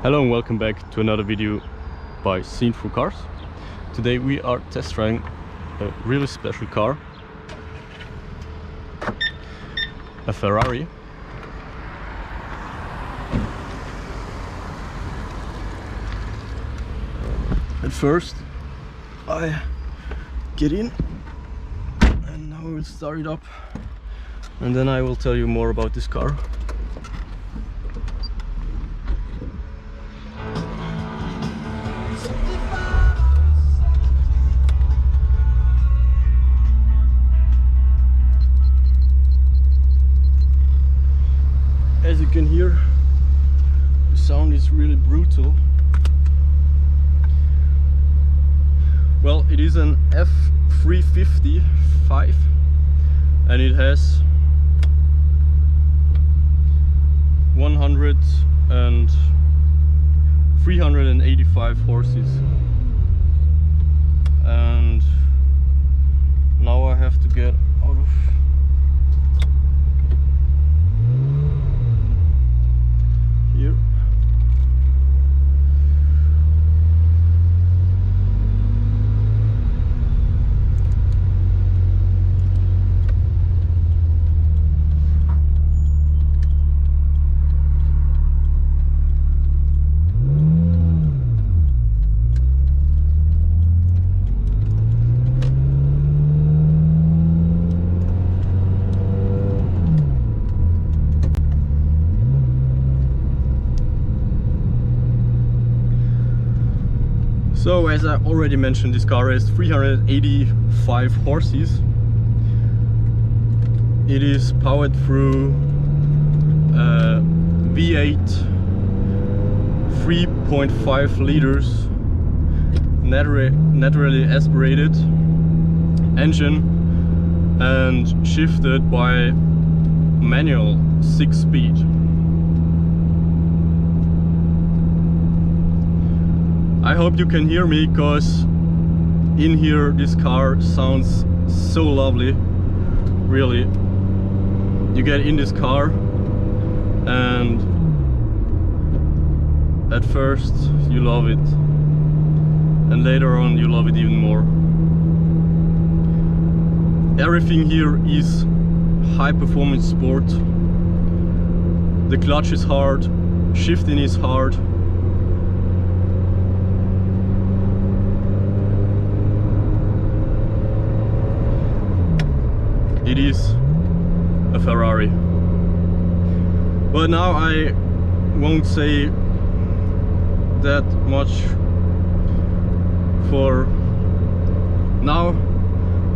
Hello and welcome back to another video by Seen Through Cars. Today we are test driving a really special car, a Ferrari. At first I get in and now we'll start it up and then I will tell you more about this car. As you can hear, the sound is really brutal. Well, it is an F355 and it has 385 horses. And now I have to get out of here. So, as I already mentioned, this car has 385 horses. It is powered through V8 3.5 liters naturally aspirated engine and shifted by manual 6-speed. I hope you can hear me, because in here this car sounds so lovely, really. You get in this car and at first you love it and later on you love it even more. Everything here is high performance sport. The clutch is hard, shifting is hard. It is a Ferrari. But now I won't say that much for now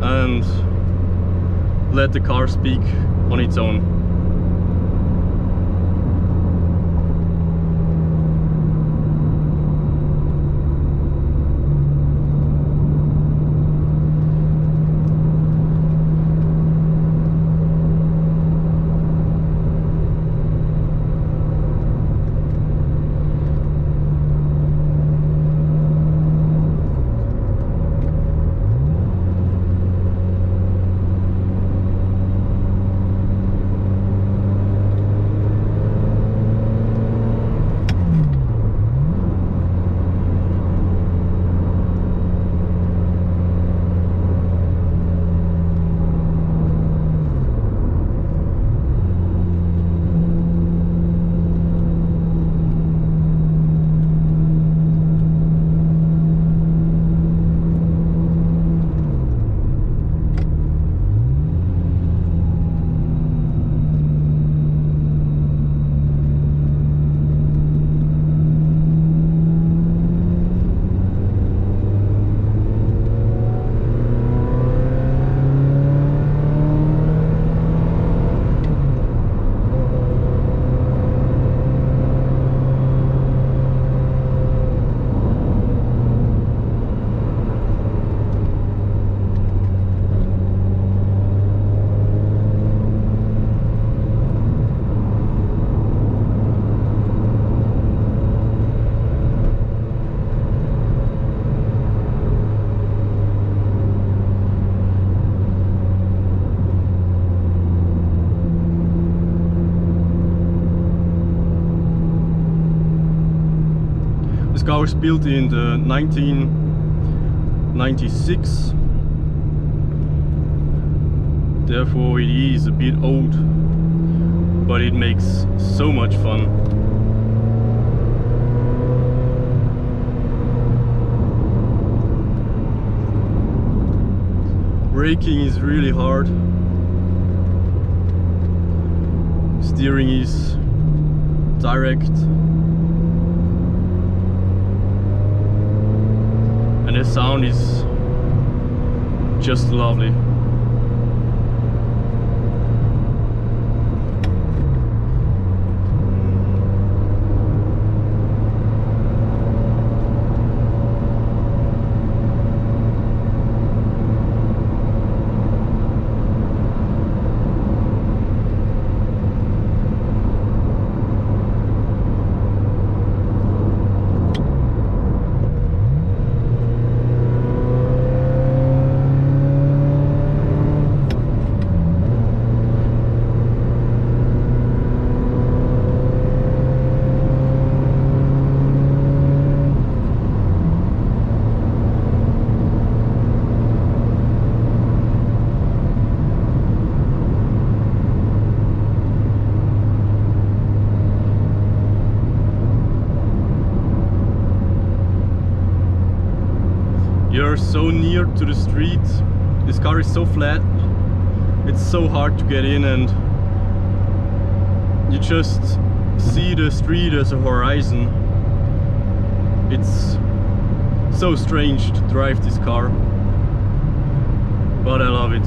and let the car speak on its own. This car was built in the 1996, therefore it is a bit old, but it makes so much fun. Braking is really hard. Steering is direct. And the sound is just lovely. You're so near to the street. This car is so flat. It's so hard to get in, and you just see the street as a horizon. It's so strange to drive this car, but I love it.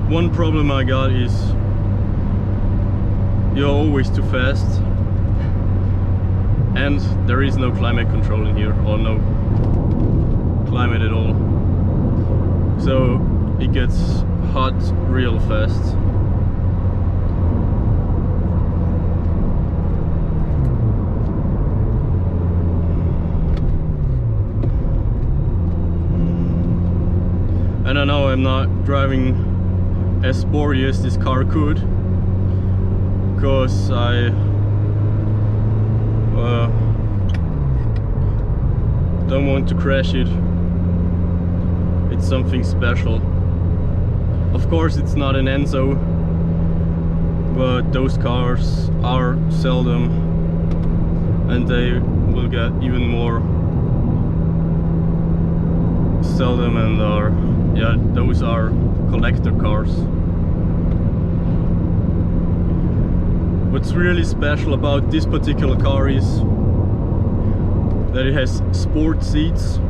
One problem I got is you're always too fast, and there is no climate control in here, or no climate at all, so it gets hot real fast. And I know I'm not driving as sporty as this car could, because I don't want to crash it. It's something special. Of course it's not an Enzo, but those cars are seldom, and they will get even more seldom, and those are collector cars. What's really special about this particular car is that it has sport seats.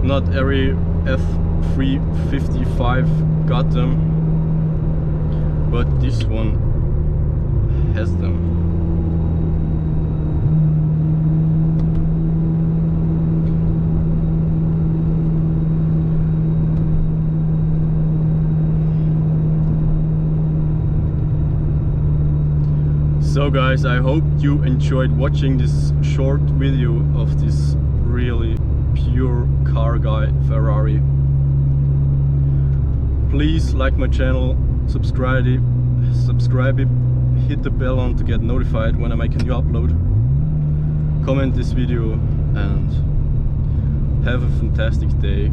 Not every F355 got them, but this one has them. So guys, I hope you enjoyed watching this short video of this really pure car guy Ferrari. Please like my channel, subscribe it, hit the bell on to get notified when I make a new upload. Comment this video and have a fantastic day.